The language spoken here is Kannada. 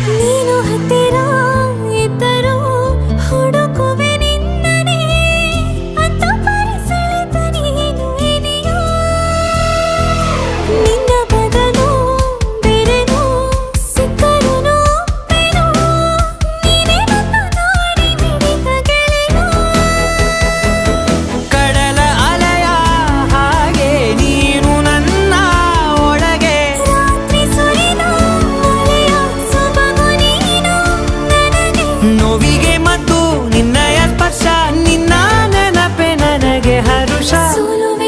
ನೀನು ಹತ್ತಿರ ಇದ್ದರೂ ಹುಡುಕುವೆ ನಿನ್ನನೇ ಅಂತ ಪರಿಸೆಳೆತ ನೀನು ಇದೆಯೋ ನಿನ್ನ ಬದಲು ಬೇರೆನೋ ಸಿಕ್ಕರೂ ಒಪ್ಪೆನೋ ನೀನೇ ನನ್ನ ನಾಡಿ ಮಿಡಿತ ಗೆಳೆಯೋ ಕಡಲ ಅಲೆಯ ಹಾಗೆ ನೀನು ನನ್ನ ಒಳಗೆ ರಾತ್ರಿ ಸುರಿದ ಮಳೆಯ ಸೊಬಗು ನೀನು ನನಗೆ ನೋವಿಗೆ ಮತ್ತು ನಿನ್ನಯ ಸ್ಪರ್ಶ ನಿನ್ನ ನೆನಪೆ ನನಗೆ ಹರುಷ ಸೋಲುವೆ